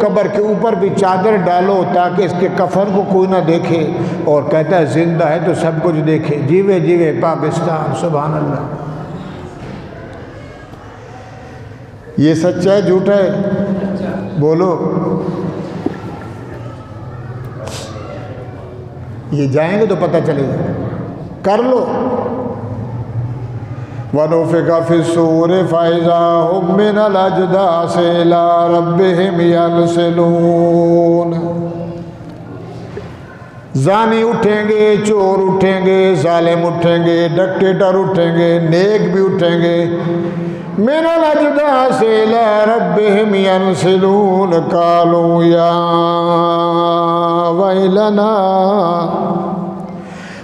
قبر کے اوپر بھی چادر ڈالو تاکہ اس کے کفن کو کوئی نہ دیکھے، اور کہتا ہے زندہ ہے تو سب کچھ دیکھے۔ جیوے جیوے پاکستان، سبحان اللہ۔ یہ سچا ہے جھوٹا ہے؟ بولو۔ یہ جائیں گے تو پتہ چلے گا، کر لو۔ وَنُفِخَ فِي الصُّورِ فَإِذَا هُم مِّنَ الْأَجْدَاثِ إِلَىٰ رَبِّهِمْ يَنْسِلُونَ۔ زانی اٹھیں گے، چور اٹھیں گے، ظالم اٹھیں گے، ڈکٹیٹر اٹھیں گے، نیک بھی اٹھیں گے۔ مِّنَ الْأَجْدَاثِ إِلَىٰ رَبِّهِمْ يَنْسِلُونَ قَالُوا يَا وَيْلَنَا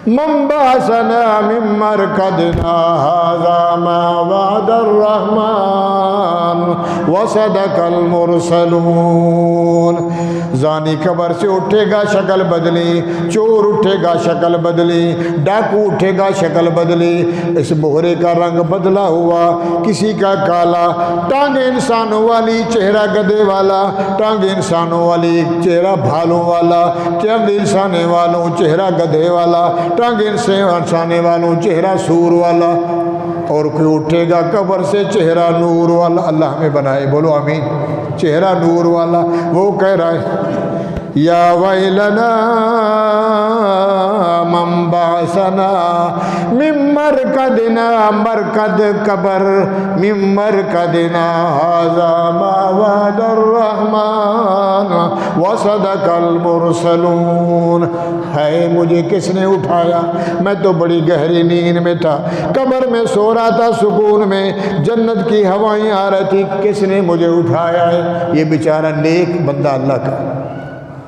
من بعثنا من مرقدنا هذا ما وعد الرحمن وصدق المرسلون۔ زانی قبر سے اٹھے گا شکل بدلی، چور اٹھے گا شکل بدلی، ڈاکو اٹھے گا شکل بدلی، اس مہرے کا رنگ بدلا ہوا، کسی کا کالا، ٹانگ انسانوں والی، چہرہ گدھے والا، ٹانگ انسانوں والی، چہرہ بھالوں والا، ٹانگ انسانے والوں، چہرہ گدھے والا، ٹانگ انسانے والوں، چہرہ سور والا، اور کوئی اٹھے گا قبر سے چہرہ نور والا۔ اللہ ہمیں بنائے، بولو آمین۔ چہرہ نور والا، وہ کہہ رہا ہے یا ویلنا من بعثنا من مرقدنا، مرقد قبر، من مرقدنا هذا ما وعد الرحمن وصدق المرسلون۔ ہے مجھے کس نے اٹھایا؟ میں تو بڑی گہری نیند میں تھا، قبر میں سو رہا تھا، سکون میں، جنت کی ہوائیں آ رہی تھی، کس نے مجھے اٹھایا ہے؟ یہ بیچارہ نیک بندہ اللہ کا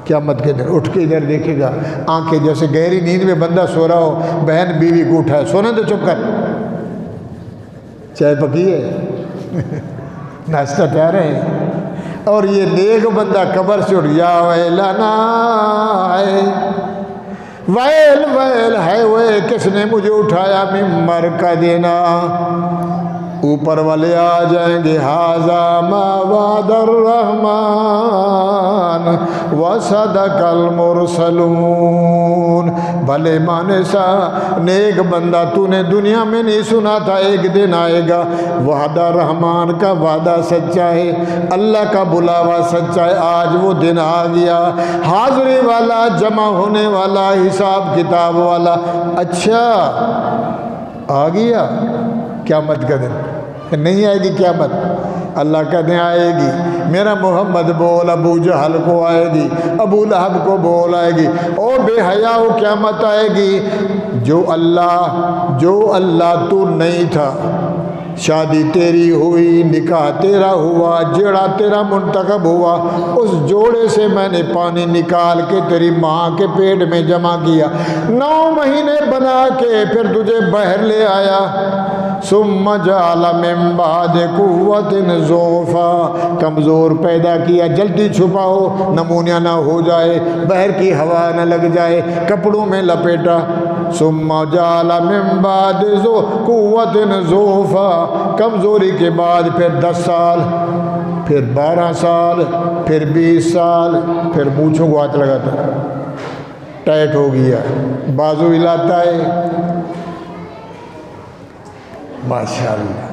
قیامت کے دن اٹھ کے ادھر دیکھے گا، آنکھیں جیسے گہری نیند میں بندہ سو رہا ہو، بہن بیوی کو اٹھائے، سونے تو چپ کر، چائے پکی ہے، ناشتہ تیار ہے، اور یہ نیک بندہ قبر سے اٹھ، یا ویلنا، ویل ویل ہے وہ کس نے مجھے اٹھایا، من مرقدنا، اوپر والے آ جائیں گے، ھذا ما وعد الرحمن وصدق المرسلون۔ بھلے مانے سا نیک بندہ، تو نے دنیا میں نہیں سنا تھا ایک دن آئے گا، وعدہ رحمان کا وعدہ سچا ہے، اللہ کا بلاوا سچا ہے، آج وہ دن آ گیا، حاضری والا، جمع ہونے والا، حساب کتاب والا۔ اچھا آ گیا قیامت کا دن؟ نہیں آئے گی قیامت؟ اللہ کا دن آئے گی۔ میرا محمد بول، ابو جہل کو آئے گی، ابو لہب کو بول آئے گی، او بے حیاؤ قیامت آئے گی۔ جو اللہ تو نہیں تھا، شادی تیری ہوئی، نکاح تیرا ہوا، جڑا تیرا منتخب ہوا، اس جوڑے سے میں نے پانی نکال کے تیری ماں کے پیٹ میں جمع کیا، 9 مہینے بنا کے پھر تجھے باہر لے آیا، ثم جعل من بعد قوت ضعفا، کمزور پیدا کیا، جلدی چھپاؤ، نمونیا نہ ہو جائے، باہر کی ہوا نہ لگ جائے، کپڑوں میں لپیٹا، ثم جعل من بعد قوت ضعفا، کمزوری کے بعد پھر 10 سال، پھر 12 سال، پھر 20 سال، پھر مونچھوں کو ہاتھ لگاتا، ٹائٹ ہو گیا، بازو ہلاتا ہے، ماشاءاللہ،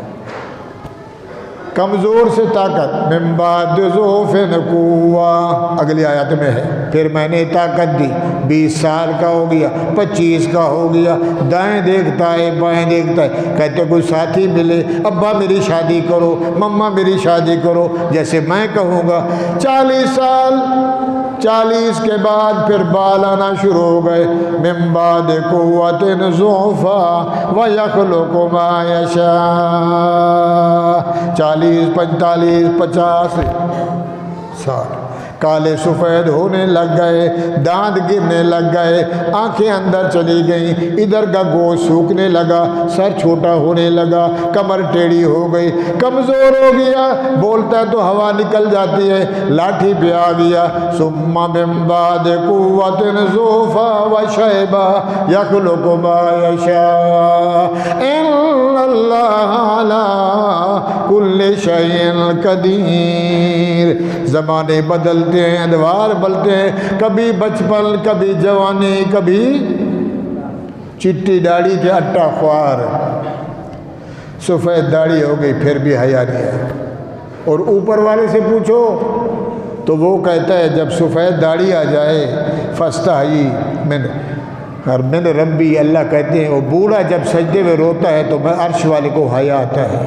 کمزور سے طاقت، من بعد ضعف قوہ، اگلی آیت میں ہے، پھر میں نے طاقت دی، 20 سال کا ہو گیا، 25 کا ہو گیا، دائیں دیکھتا ہے، بائیں دیکھتا ہے، کہتے کوئی ساتھی ملے، ابا میری شادی کرو، مما میری شادی کرو، جیسے میں کہوں گا، 40 سال، 40 کے بعد پھر بال آنا شروع ہو گئے، من بعد قوت ضعفا ویخلق ما یشاء، 40 45 50 سال، کالے سفید ہونے لگ گئے، دانت گرنے لگ گئے، آنکھیں اندر چلی گئیں، ادھر کا گوشت سوکھنے لگا، سر چھوٹا ہونے لگا، کمر ٹیڑھی ہو گئی، کمزور ہو گیا، بولتا ہے تو ہوا نکل جاتی ہے، لاٹھی پہ آ گیا، ثم من بعد قوت ضعفا وشیبا یخلق ما یشاء ان اللہ علی کل شیء قدیر۔ زمانے بدلتے ہیں، ادوار بدلتے ہیں، کبھی بچپن، کبھی جوانی، کبھی چٹی داڑھی کے اٹا خوار، سفید داڑھی ہو گئی پھر بھی حیا نہیں ہے۔ اور اوپر والے سے پوچھو تو وہ کہتا ہے جب سفید داڑھی آ جائے فاستحیی من ربی، اللہ کہتے ہیں وہ بوڑھا جب سجدے میں روتا ہے تو عرش والے کو حیا آتا ہے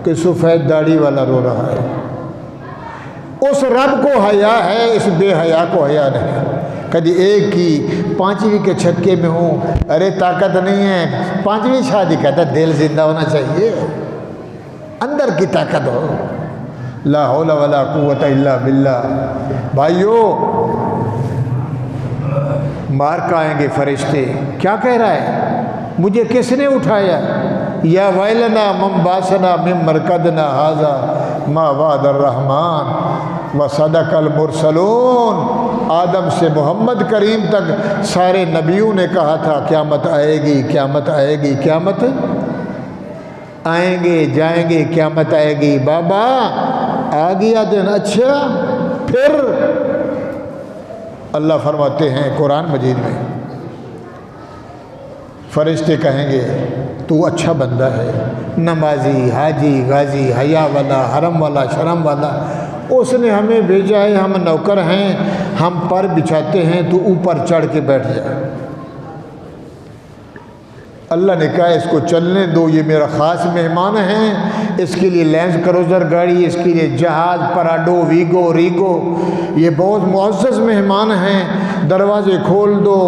کہ سفید داڑھی والا رو رہا ہے۔ اس رب کو حیا ہے، اس بے حیا کو حیا نہیں۔ کبھی ایک کی 5ویں کے چھکے میں ہوں، ارے طاقت نہیں ہے، 5ویں شادی کہتا دل زندہ ہونا چاہیے، اندر کی طاقت ہو، لا حول ولا قوت الا باللہ۔ بھائیو مار کا آئیں گے فرشتے، کیا کہہ رہا ہے؟ مجھے کس نے اٹھایا؟ یا ویلنا من باسنا من مرکدنا ھذا ما وعد الرحمن وصدق المرسلون۔ آدم سے محمد کریم تک سارے نبیوں نے کہا تھا قیامت آئے گی، قیامت آئے گی، قیامت آئیں گے جائیں گے، قیامت آئے گی۔ بابا آ گیا دن، اچھا پھر اللہ فرماتے ہیں قرآن مجید میں، فرشتے کہیں گے تو اچھا بندہ ہے، نمازی، حاجی، غازی، حیا والا، حرم والا، شرم والا، اس نے ہمیں بھیجا ہے، ہم نوکر ہیں، ہم پر بچھاتے ہیں، تو اوپر چڑھ کے بیٹھ جائے۔ اللہ نے کہا اس کو چلنے دو، یہ میرا خاص مہمان ہیں، اس کے لیے لینڈ کروزر گاڑی، اس کے لیے جہاز، پراڈو، ویگو، ریگو، یہ بہت معزز مہمان ہیں، دروازے کھول دو،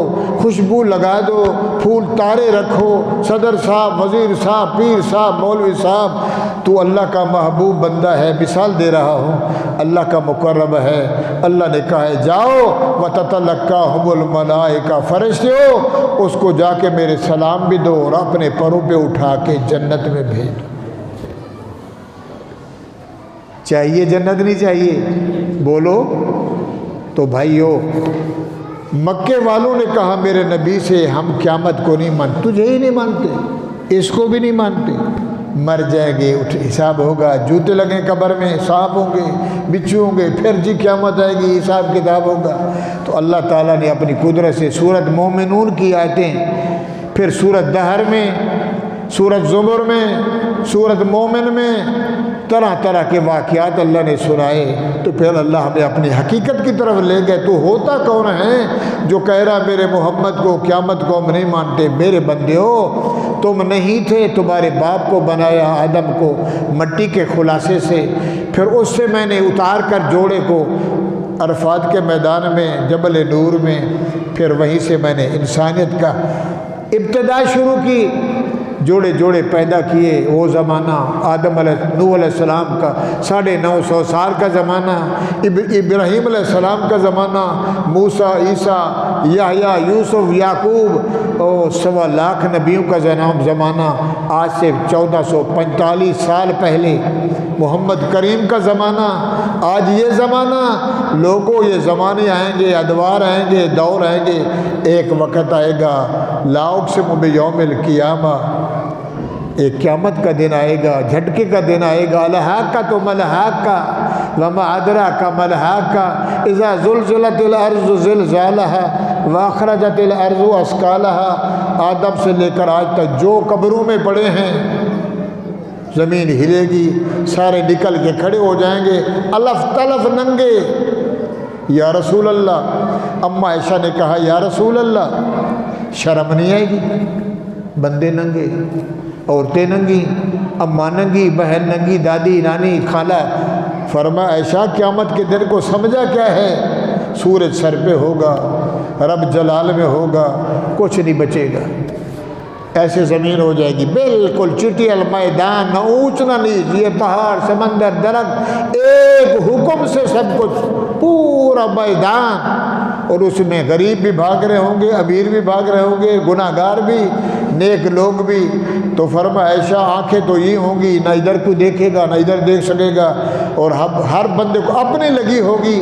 خوشبو لگا دو، پھول تارے رکھو، صدر صاحب، وزیر صاحب، پیر صاحب، مولوی صاحب، تو اللہ کا محبوب بندہ ہے، مثال دے رہا ہوں، اللہ کا مقرب ہے۔ اللہ نے کہا ہے جاؤ وَتَتَلَقَّاهُمُ الْمَلَائِكَةُ، فرشتے ہو اس کو جا کے میرے سلام بھی دو اور اپنے پروں پہ اٹھا کے جنت میں بھیج دو۔ چاہیے جنت نہیں چاہیے؟ بولو تو بھائیو، مکے والوں نے کہا میرے نبی سے ہم قیامت کو نہیں مانتے، تجھے ہی نہیں مانتے، اس کو بھی نہیں مانتے، مر جائیں گے، اٹھ حساب ہوگا، جوتے لگیں قبر میں، سانپ ہوں گے، بچھو ہوں گے، پھر جی قیامت آئے گی، حساب کتاب ہوگا۔ تو اللہ تعالیٰ نے اپنی قدرت سے سورۃ مومنون کی آیتیں، پھر سورۃ دہر میں، سورۃ زمر میں، سورۃ مومن میں طرح طرح کے واقعات اللہ نے سنائے، تو پھر اللہ ہمیں اپنی حقیقت کی طرف لے گئے۔ تو ہوتا کون ہے جو کہہ رہا میرے محمد کو قیامت کو ہم نہیں مانتے؟ میرے بندے ہو، تم نہیں تھے، تمہارے باپ کو بنایا آدم کو مٹی کے خلاصے سے، پھر اس سے میں نے اتار کر جوڑے کو عرفات کے میدان میں جبل نور میں، پھر وہیں سے میں نے انسانیت کا ابتدا شروع کی، جوڑے جوڑے پیدا کیے۔ وہ زمانہ نوح علیہ السلام کا 950 سال کا زمانہ، ابراہیم علیہ السلام کا زمانہ، موسیٰ، عیسیٰ، یحییٰ، یوسف، یعقوب، اور 1.25 لاکھ نبیوں کا زمانہ، آج سے 1445 سال پہلے محمد کریم کا زمانہ، آج یہ زمانہ۔ لوگوں یہ زمانے آئیں گے، ادوار آئیں گے، دور آئیں گے، ایک وقت آئے گا لا اقسم بیوم القیامہ، ایک قیامت کا دن آئے گا، جھٹکے کا دن آئے گا۔ الحاقۃ ما الحاقۃ وما ادراک ما الحاقۃ اذا زلزلت الارض زلزالها واخرجت الارض اثقالها۔ آدم سے لے کر آج تک جو قبروں میں پڑے ہیں، زمین ہلے گی، سارے نکل کے کھڑے ہو جائیں گے، الف تلف ننگے۔ یا رسول اللہ، اماں عائشہ نے کہا یا رسول اللہ شرم نہیں آئے گی؟ بندے ننگے، عورتیں ننگی، اماں ننگی، بہن ننگی، دادی، نانی، خالہ۔ فرمایا عائشہ قیامت کے دن کو سمجھا کیا ہے؟ سورج سر پہ ہوگا، رب جلال میں ہوگا، کچھ نہیں بچے گا، ایسے زمین ہو جائے گی بالکل چٹیل میدان، نہ اونچ نہ نیچ، یہ پہاڑ، سمندر، درخت، ایک حکم سے سب کچھ، پورا میدان، اور اس میں غریب بھی بھاگ رہے ہوں گے، امیر بھی بھاگ رہے ہوں گے، گناہ گار بھی، نیک لوگ بھی۔ تو فرمایا عائشہ آنکھیں تو یہ ہوں گی، نہ ادھر کوئی دیکھے گا نہ ادھر دیکھ سکے گا، اور ہر بندے کو اپنے لگی ہوگی،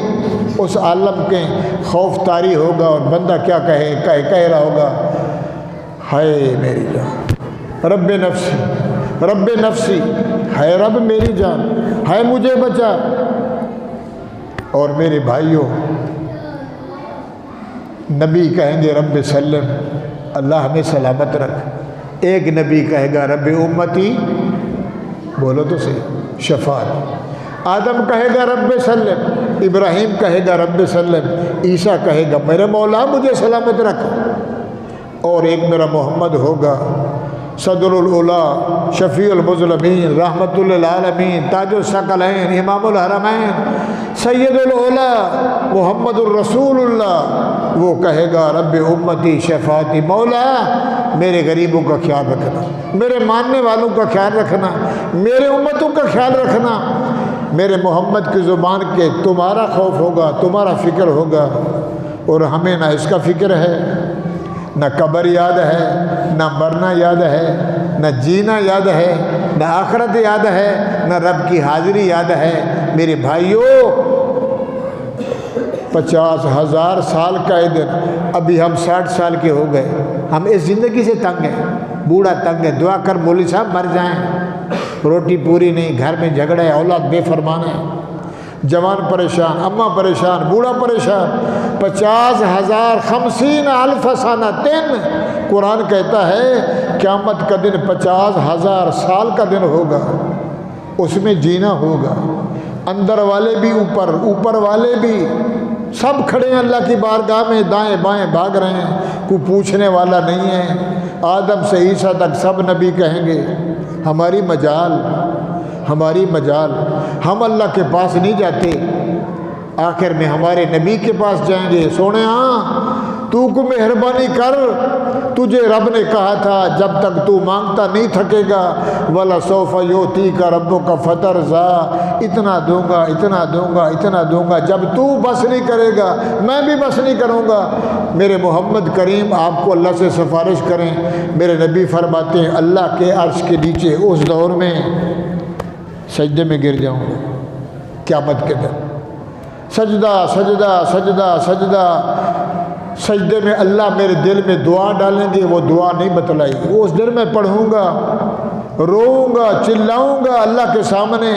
اس عالم کے خوف طاری ہوگا، اور بندہ کیا کہہ رہا ہوگا، ہائے میری جان، رب نفسی رب نفسی، ہے رب میری جان، ہے مجھے بچا۔ اور میرے بھائیوں، نبی کہیں گے رب سلم، اللہ ہمیں سلامت رکھ، ایک نبی کہے گا رب امتی، بولو تو صحیح، شفاعت، آدم کہے گا رب سلم، ابراہیم کہے گا رب سلم، عیسیٰ کہے گا میرے مولا مجھے سلامت رکھ، اور ایک میرا محمد ہوگا صدر الاولا، شفیع المظلمین، رحمت للعالمین، تاج الثقلین، امام الحرمین، سید الاولا محمد الرسول اللہ، وہ کہے گا رب امتی شفاعتی، مولا میرے غریبوں کا خیال رکھنا، میرے ماننے والوں کا خیال رکھنا، میرے امتوں کا خیال رکھنا، میرے محمد کی زبان کے تمہارا خوف ہوگا، تمہارا فکر ہوگا، اور ہمیں نہ اس کا فکر ہے، نہ قبر یاد ہے، نہ مرنا یاد ہے، نہ جینا یاد ہے، نہ آخرت یاد ہے، نہ رب کی حاضری یاد ہے۔ میرے بھائیوں، 50,000 سال کا یہ دن، ابھی ہم 60 سال کے ہو گئے، ہم اس زندگی سے تنگ ہیں، بوڑھا تنگ ہے، دعا کر مولوی صاحب مر جائیں، روٹی پوری نہیں، گھر میں جھگڑا ہے، اولاد بے فرمان ہے، جوان پریشان، اماں پریشان، بوڑھا پریشان، 50,000 50,000 سنتین، قرآن کہتا ہے قیامت کا دن 50,000 سال کا دن ہوگا، اس میں جینا ہوگا، اندر والے بھی اوپر والے بھی سب کھڑے ہیں اللہ کی بارگاہ میں، دائیں بائیں بھاگ رہے ہیں، کوئی پوچھنے والا نہیں ہے، آدم سے عیسیٰ تک سب نبی کہیں گے ہماری مجال، ہماری مجال، ہم اللہ کے پاس نہیں جاتے، آخر میں ہمارے نبی کے پاس جائیں گے، سونے ہاں تو کو مہربانی کر، تجھے رب نے کہا تھا جب تک تو مانگتا نہیں تھکے گا، وَلَسَوْفَ يُؤْتِيكَ رَبُّكَ فَتَرْضَىٰ، اتنا دوں گا، اتنا دوں گا، اتنا دوں گا، جب تو بس نہیں کرے گا میں بھی بس نہیں کروں گا۔ میرے محمد کریم آپ کو اللہ سے سفارش کریں، میرے نبی فرماتے ہیں اللہ کے عرش کے نیچے اس دور میں سجدے میں گر جاؤں گا قیامت کے دن، سجدہ سجدہ سجدہ سجدہ، سجدے میں اللہ میرے دل میں دعا ڈالیں گے، وہ دعا نہیں بتلائی، وہ اس دن میں پڑھوں گا، روؤں گا، چلاؤں گا اللہ کے سامنے۔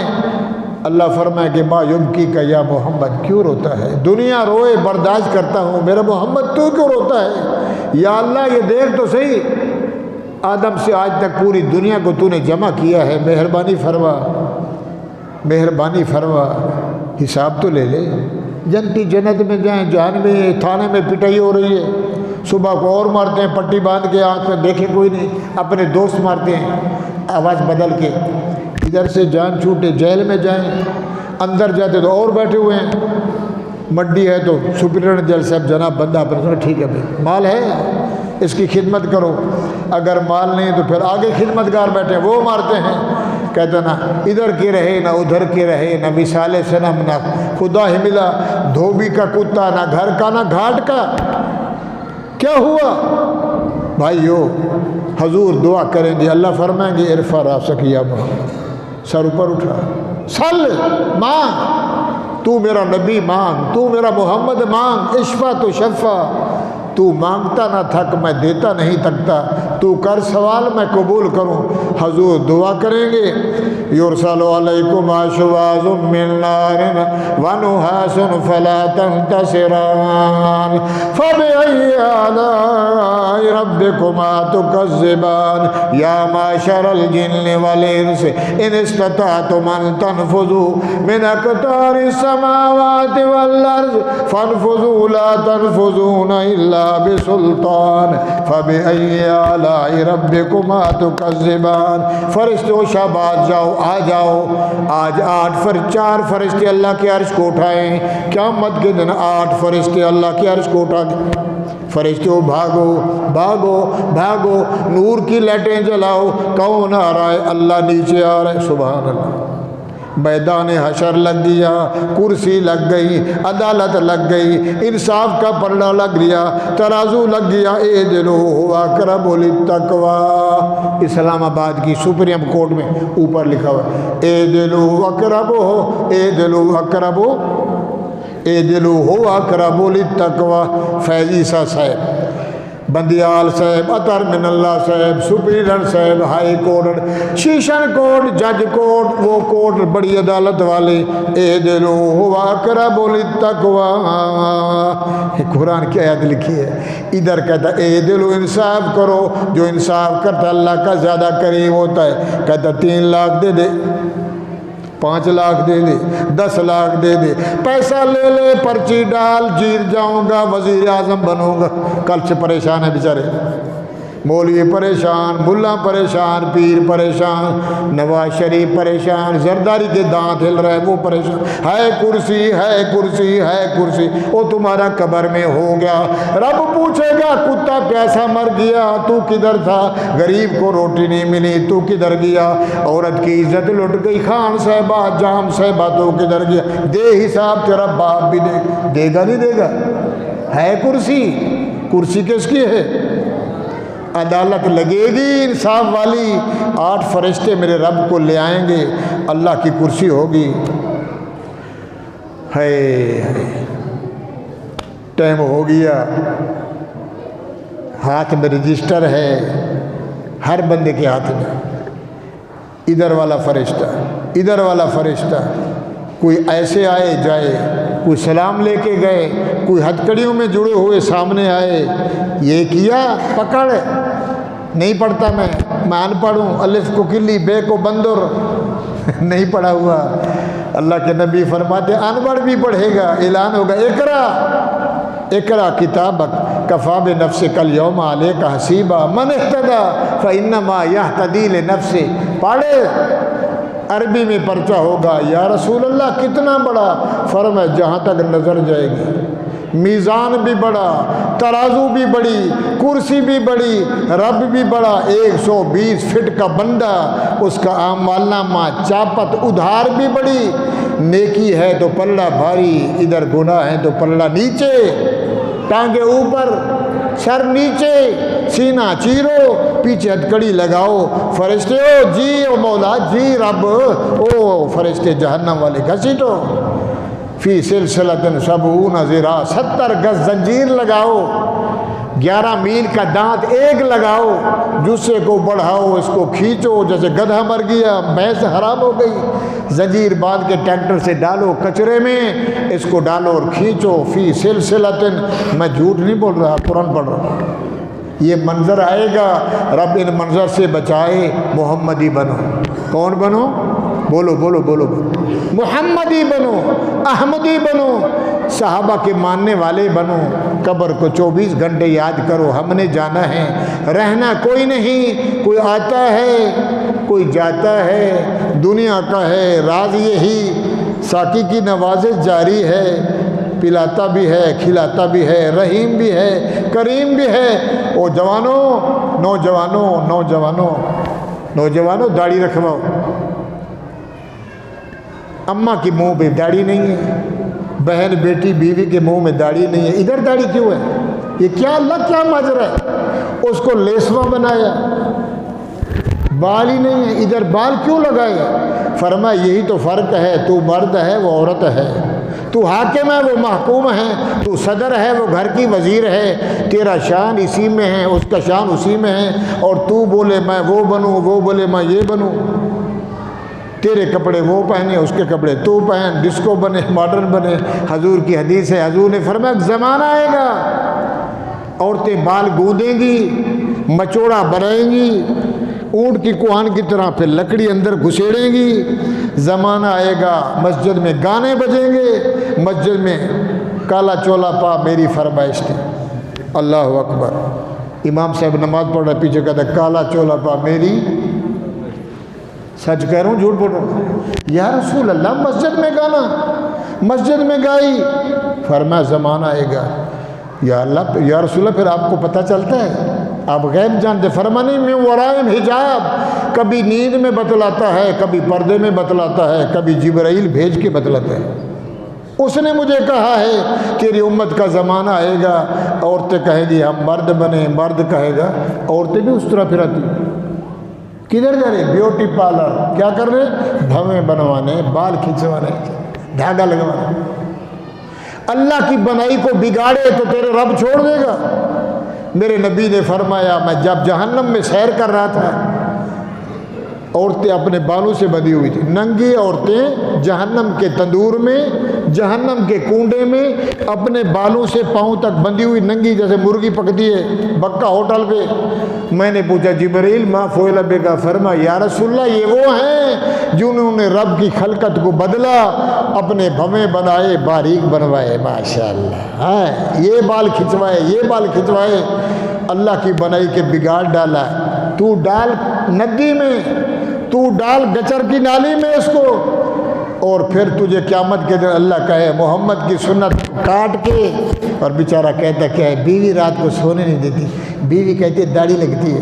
اللہ فرمائے کہ ما یبکی کا یا محمد، کیوں روتا ہے؟ دنیا روئے برداشت کرتا ہوں، میرا محمد تو کیوں روتا ہے؟ یا اللہ یہ دیکھ تو صحیح، آدم سے آج تک پوری دنیا کو تو نے جمع کیا ہے، مہربانی فرما، مہربانی فرما، حساب تو لے لے، جنتی جنت میں جائیں، جہنم میں تھانے میں پٹائی ہو رہی ہے، صبح کو اور مارتے ہیں پٹی باندھ کے، آنکھ میں دیکھے کوئی نہیں، اپنے دوست مارتے ہیں آواز بدل کے، ادھر سے جان چھوٹے جیل میں جائیں، اندر جاتے تو اور بیٹھے ہوئے ہیں، مڈی ہے تو سپرنٹینڈنٹ جیل صاحب جناب بندہ اپنا، ٹھیک ہے بھائی مال ہے اس کی خدمت کرو، اگر مال نہیں تو پھر آگے خدمت گار بیٹھے وہ مارتے ہیں، کہتا نہ ادھر کے رہے نہ ادھر کے رہے، نہ مثال صنم نہ خدا ہی ملا، دھوبی کا کتا نہ گھر کا نہ گھاٹ کا، کیا ہوا؟ بھائیو حضور دعا کریں گے، اللہ فرمائیں گے ارفع راسک یا محمد، سر اوپر اٹھا، سل مانگ، تو میرا نبی مانگ، تو میرا محمد مانگ، اشفا تو شفا، تو مانگتا نہ تھک میں دیتا نہیں تھکتا، تو کر سوال میں قبول کروں۔ حضور دعا کریں گے یرسل علیکم شواظ من نار ونحاس فلا تنتصران فبأي آلاء ربكما تكذبان یا معشر الجن والانس ان استطعتم ان تنفذوا من اقطار السماوات والارض فانفذوا لا تنفذون الا بسلطان فبأي آلاء ربكما تكذبان۔ فرشتوں شاباش جاؤ، آ جاؤ، آج 4 فرشتے اللہ کے عرش کو اٹھائیں، قیامت کے دن 8 فرشتے اللہ کے عرش کو اٹھا دیں، فرشتوں بھاگو بھاگو بھاگو، نور کی لائٹیں جلاؤ، کون آ رہا ہے؟ اللہ نیچے آ رہا ہے، سبحان اللہ، میدان حشر لگ گیا، کرسی لگ گئی، عدالت لگ گئی، انصاف کا پلڑا لگ گیا، ترازو لگ گیا، اعدلوا اقرب للتقوی، اسلام آباد کی سپریم کورٹ میں اوپر لکھا ہوا ہے اعدلوا اقرب اعدلوا اقرب اعدلوا اقرب للتقوی، فیض عیسیٰ صاحب بندیال صاحب، اطہر من اللہ صاحب، سپریڈنٹ صاحب، ہائی کورٹ، شیشن کورٹ، جج کورٹ، وہ کورٹ بڑی عدالت والے، اعدلوا هو اقرب للتقوی، قرآن کی آیت لکھی ہے، ادھر کہتا ہے اعدلوا، انصاف کرو، جو انصاف کرتا اللہ کا زیادہ قریب ہوتا ہے، کہتا 3 لاکھ دے دے، 5 لاکھ دے دے، 10 لاکھ دے دے، پیسہ لے لے، پرچی ڈال، جیت جاؤں گا، وزیر اعظم بنوں گا۔ کل سے پریشان ہے بیچارے، مولوی پریشان، ملا پریشان، پیر پریشان، نواز شریف پریشان، زرداری کے دانت ہل رہے، وہ پریشان، ہے کرسی ہے کرسی ہے کرسی، وہ تمہارا قبر میں ہو گیا، رب پوچھے گا کتا پیاسا مر گیا تو کدھر تھا، غریب کو روٹی نہیں ملی تو کدھر گیا، عورت کی عزت لٹ گئی، خان صاحبہ جام صاحبہ تو کدھر گیا، دے حساب، تیرا باپ بھی دے گا نہیں دے گا، ہے کرسی، کرسی کس کی ہے، عدالت لگے گی انصاف والی، 8 فرشتے میرے رب کو لے آئیں گے، اللہ کی کرسی ہوگی، ہے ٹائم ہو گیا، ہاتھ میں رجسٹر ہے، ہر بندے کے ہاتھ میں، ادھر والا فرشتہ، ادھر والا فرشتہ، کوئی ایسے آئے جائے، کوئی سلام لے کے گئے، کوئی ہتھکڑیوں میں جڑے ہوئے سامنے آئے، یہ کیا پکڑ، نہیں پڑھتا میں ان پڑھ ہوں، الف کو کلی، بے کو بندر، نہیں پڑھا ہوا، اللہ کے نبی فرماتے ان پڑھ بھی پڑھے گا، اعلان ہوگا اقرا اقرا کتابک کفا بنفسک الیوم علیک حسیبا من اہتدی فانما یہتدی لنفسہ، پڑھے، عربی میں پرچہ ہوگا، یا رسول اللہ کتنا بڑا، فرمایا جہاں تک نظر جائے گی، میزان بھی بڑا، ترازو بھی بڑی، کرسی بھی بڑی، رب بھی بڑا، 120 فٹ کا بندہ، اس کا اعمال نامہ چاپت ادھار بھی بڑی، نیکی ہے تو پلڑا بھاری، ادھر گناہ ہے تو پلڑا نیچے، ٹانگیں اوپر، سر نیچے، سینہ چیرو، پیچھے ہتھکڑی لگاؤ، فرشتے ہو جی او مولا جی رب، او فرشتے جہنم والے گھسیٹو، فی سلسلۃ 70 ذراع، 70 گز زنجیر لگاؤ، 11 میل کا دانت ایک لگاؤ، جسے کو بڑھاؤ، اس کو کھینچو، جیسے گدھا مر گیا، بھینس حرام ہو گئی، زنجیر باندھ کے ٹریکٹر سے ڈالو کچرے میں، اس کو ڈالو اور کھینچو، فی سلسلۃ، میں جھوٹ نہیں بول رہا، قرآن پڑھ رہا ہوں، یہ منظر آئے گا، رب ان منظر سے بچائے، محمدی بنو، کون بنو، بولو بولو بولو بولو، محمدی بنو، احمدی بنو، صحابہ کے ماننے والے بنو، قبر کو 24 گھنٹے یاد کرو، ہم نے جانا ہے، رہنا کوئی نہیں، کوئی آتا ہے کوئی جاتا ہے، دنیا کا ہے راز یہی، ساقی کی نوازش جاری ہے، پلاتا بھی ہے کھلاتا بھی ہے، رحیم بھی ہے کریم بھی ہے، او جوانوں نوجوانوں نوجوانوں نوجوانوں داڑھی رکھواؤ، اماں کی منہ پہ داڑھی نہیں ہے، بہن بیٹی بیوی کے منہ میں داڑھی نہیں ہے، ادھر داڑھی کیوں ہے، یہ کیا اللہ کیا ماجرا ہے، اس کو لیسواں بنایا، بال ہی نہیں ہے، ادھر بال کیوں لگائے، فرمایا یہی تو فرق ہے، تو مرد ہے وہ عورت ہے، تو حاکم ہے وہ محکوم ہے، تو صدر ہے وہ گھر کی وزیر ہے، تیرا شان اسی میں ہے، اس کا شان اسی میں ہے، اور تو بولے میں وہ بنوں، وہ بولے میں یہ بنوں، تیرے کپڑے وہ پہنے، اس کے کپڑے تو پہن، ڈسکو بنے ماڈرن بنے، حضور کی حدیث ہے، حضور نے فرمایا ایک زمانہ آئے گا، عورتیں بال گوندیں گی، مچوڑا بنائیں گی، اونٹ کی کوہان کی طرح، پھر لکڑی اندر گھسیڑیں گی، زمانہ آئے گا مسجد میں گانے بجیں گے، مسجد میں کالا چولا پا میری فرمائش تھی، اللہ اکبر، امام صاحب نماز پڑھ رہا پیچھے کہتا کالا چولا پا میری، سچ کہہ رہا ہوں جھوٹ بول رہا ہوں، یا رسول اللہ مسجد میں گانا، مسجد میں گائی، فرمایا زمانہ آئے گا، یا اللہ یا رسول اللہ پھر آپ کو پتہ چلتا ہے، آپ غیب جانتے، فرمایا نہیں من ورائم حجاب، کبھی نیند میں بتلاتا ہے، کبھی پردے میں بتلاتا ہے، کبھی جبرائیل بھیج کے بتلاتا ہے، اس نے مجھے کہا ہے تیری امت کا زمانہ آئے گا، عورتیں کہیں گی ہم مرد بنے، مرد کہے گا عورتیں بھی اس طرح پھراتی، کدھر جا رہے، بیوٹی پارلر، کیا کر رہے، بھویں بنوانے، بال کھینچوانے، دھاگا لگوانے، اللہ کی بنائی کو بگاڑے تو تیرے رب چھوڑ دے گا، میرے نبی نے فرمایا میں جب جہنم میں سیر کر رہا تھا، عورتیں اپنے بالوں سے بندھی ہوئی تھی، ننگی عورتیں جہنم کے تندور میں، جہنم کے کنڈے میں اپنے بالوں سے پاؤں تک بندھی ہوئی ننگی، جیسے مرغی پکتی ہے بکا ہوٹل پہ۔ میں نے پوچھا جبرائیل ما فعل بک؟ فرما یا رسول اللہ یہ وہ ہیں جنہوں نے رب کی خلقت کو بدلا، اپنے بھویں بنائے، باریک بنوائے، ماشاءاللہ، ہاں یہ بال کھچوائے، یہ بال کھچوائے، اللہ کی بنائی کے بگاڑ ڈالا۔ تو ڈال ندی میں، تو ڈال گچر کی نالی میں اس کو، اور پھر تجھے قیامت کے دن اللہ کہے محمد کی سنت کاٹ کے، اور بیچارہ کہتا کیا ہے، بیوی رات کو سونے نہیں دیتی، بیوی کہتی ہے داڑھی لگتی ہے،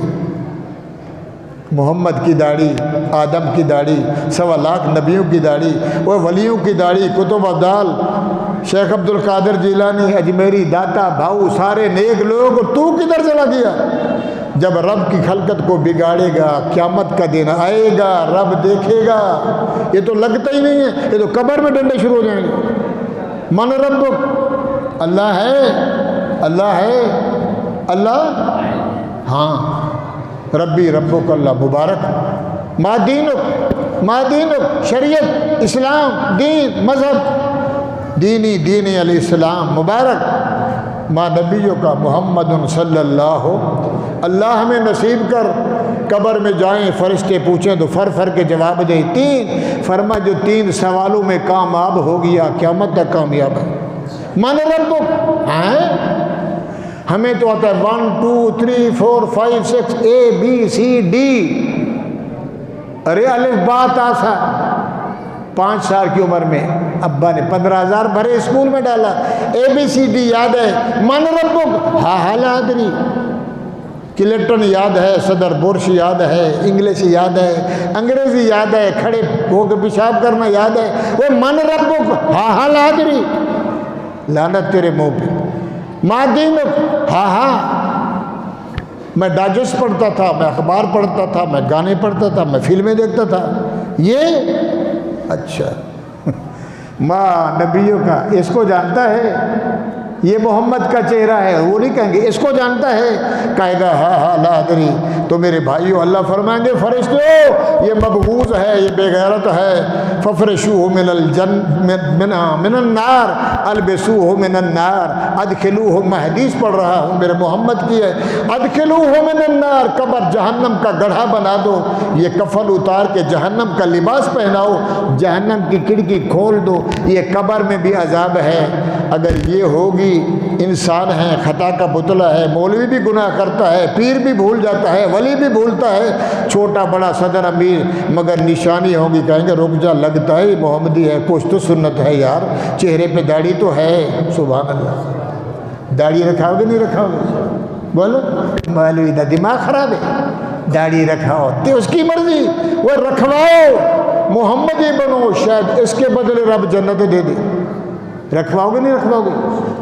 محمد کی داڑھی، آدم کی داڑھی، 1.25 لاکھ نبیوں کی داڑھی، وہ ولیوں کی داڑھی، کتب ابدال، شیخ عبد القادر جیلانی، اجمیری، داتا، بھاؤ، سارے نیک لوگ، تو کدھر چلا گیا؟ جب رب کی خلقت کو بگاڑے گا، قیامت کا دن آئے گا، رب دیکھے گا، یہ تو لگتا ہی نہیں ہے، یہ تو قبر میں ڈنڈے شروع ہو جائیں گے۔ من ربک؟ اللہ ہے، اللہ ہے، اللہ ہاں، ربی ربک اللہ مبارک، ما دینک، ما دینک، شریعت، اسلام، دین، مذہب، دینی دینی علیہ السلام مبارک، ما نبیوں کا محمد صلی اللہ ہمیں نصیب کر۔ قبر میں جائیں فرشتے پوچھیں تو فر کے جواب دیں، 3 فرما جو 3 سوالوں میں کامیاب ہو گیا قیامت تک کامیاب ہے۔ من ربک؟ ہمیں تو آتا ہے 1 2 3 4 5 6 A B C D، ارے الف با تا سا۔ 5 سال کی عمر میں ابا نے 15,000 بھرے اسکول میں ڈالا، ABCD یاد ہے، من ربک ہاں لا ادری، کلیٹن یاد ہے، صدر بورش یاد ہے، انگلش یاد ہے، انگریزی یاد ہے، کھڑے ہو کے پیشاب کرنا یاد ہے، وہ من ربک ہاں لا ادری، لعنت تیرے منہ پہ۔ ما دینک؟ ہاں میں ڈائجسٹ پڑھتا تھا، میں اخبار پڑھتا تھا، میں گانے پڑھتا تھا، میں فلمیں دیکھتا تھا، یہ اچھا ماں نبیوں کا، اس کو جانتا ہے، یہ محمد کا چہرہ ہے، وہ نہیں کہیں گے اس کو جانتا ہے، کہے گا ہاں لا ادری۔ تو میرے بھائیو اللہ فرمائیں گے فرشتو یہ مبغوض ہے، یہ بے غیرت ہے، ففرشوہ من النار البسوہ من النار ادخلوہ، میں حدیث پڑھ رہا ہوں میرے محمد کی ہے، ادخلوہ من النار، قبر جہنم کا گڑھا بنا دو، یہ کفن اتار کے جہنم کا لباس پہناؤ، جہنم کی کھڑکی کھول دو، یہ قبر میں بھی عذاب ہے۔ اگر یہ ہوگی، انسان ہے، خطا کا پتلا ہے، مولوی بھی گناہ کرتا ہے، پیر بھی بھول جاتا ہے، ولی بھی بھولتا ہے، چھوٹا بڑا صدر امیر، مگر نشانی ہوگی، کہیں گے رک جا، لگتا ہے محمدی ہے، کچھ تو سنت ہے یار، چہرے پہ داڑھی تو ہے، سبحان اللہ۔ داڑھی رکھاؤ گے نہیں رکھاؤ گے؟ بولو، مولوی دا دماغ خراب ہے، داڑھی رکھاؤ تو اس کی مرضی، وہ رکھواؤ، محمدی بنو، شاید اس کے بدلے رب جنت دے دے۔ رکھواؤ گے نہیں رکھواؤ گے؟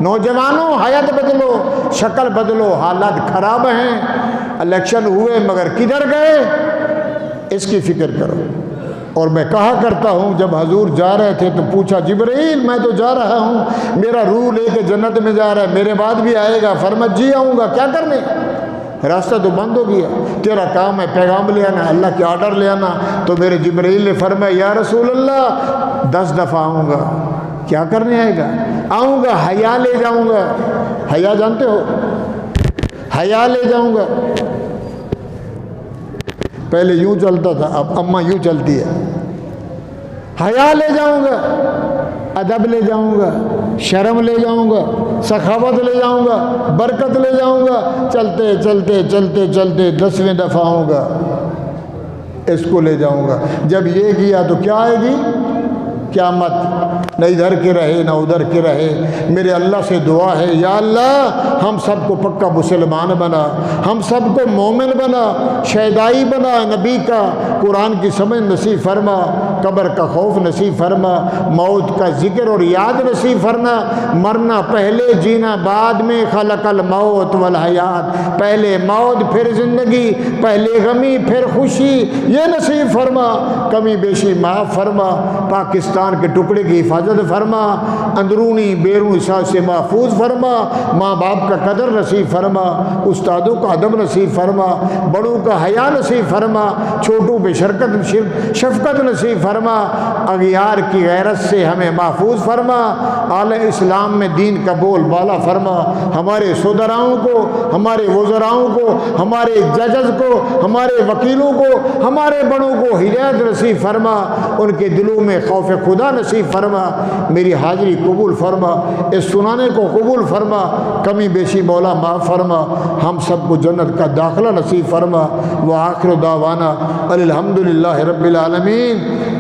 نوجوانوں حیات بدلو، شکل بدلو، حالات خراب ہیں، الیکشن ہوئے مگر کدھر گئے، اس کی فکر کرو۔ اور میں کہا کرتا ہوں جب حضور جا رہے تھے تو پوچھا جبرائیل میں تو جا رہا ہوں، میرا روح لے کے جنت میں جا رہا ہے، میرے بعد بھی آئے گا؟ فرمایا جی آؤں گا، کیا کرنے، راستہ تو بند ہو گیا، تیرا کام ہے پیغام لے آنا، اللہ کے آرڈر لے آنا۔ تو میرے جبرائیل نے فرمایا یا رسول اللہ 10 دفعہ آؤں گا۔ کیا کرنے آئے گا؟ آؤں گا حیا لے جاؤں گا، حیا جانتے ہو، حیا لے جاؤں گا، پہلے یوں چلتا تھا اب اماں یوں چلتی ہے، حیا لے جاؤں گا، ادب لے جاؤں گا، شرم لے جاؤں گا، سخاوت لے جاؤں گا، برکت لے جاؤں گا، چلتے چلتے چلتے چلتے 10ویں دفعہ آؤں گا، اس کو لے جاؤں گا۔ جب یہ کیا تو کیا آئے گی؟ قیامت، نہ ادھر کے رہے نہ ادھر کے رہے۔ میرے اللہ سے دعا ہے یا اللہ ہم سب کو پکا مسلمان بنا، ہم سب کو مومن بنا، شہدائی بنا، نبی کا قرآن کی سمجھ نصیب فرما، قبر کا خوف نصیب فرما، موت کا ذکر اور یاد نصیب فرما، مرنا پہلے جینا بعد میں، خلق الموت والحیات، پہلے موت پھر زندگی، پہلے غمی پھر خوشی، یہ نصیب فرما، کمی بیشی معاف فرما، پاکستان کے ٹکڑے کی حفاظت حفاظت فرما، اندرونی بیرونی شر سے محفوظ فرما، ماں باپ کا قدر نصیب فرما، استادوں کا ادب نصیب فرما، بڑوں کا حیا نصیب فرما، چھوٹوں پہ شفقت نصیب فرما، اغیار کی غیرت سے ہمیں محفوظ فرما، اعلی اسلام میں دین کا بول بالا فرما، ہمارے سودراؤں کو، ہمارے وزراؤں کو، ہمارے ججز کو، ہمارے وکیلوں کو، ہمارے بڑوں کو ہدایت نصیب فرما، ان کے دلوں میں خوف خدا نصیب فرما، میری حاضری قبول فرما، اس سنانے کو قبول فرما، کمی بیشی مولا معاف فرما، ہم سب کو جنت کا داخلہ نصیب فرما، وآخر دعوانا الحمدللہ رب العالمین۔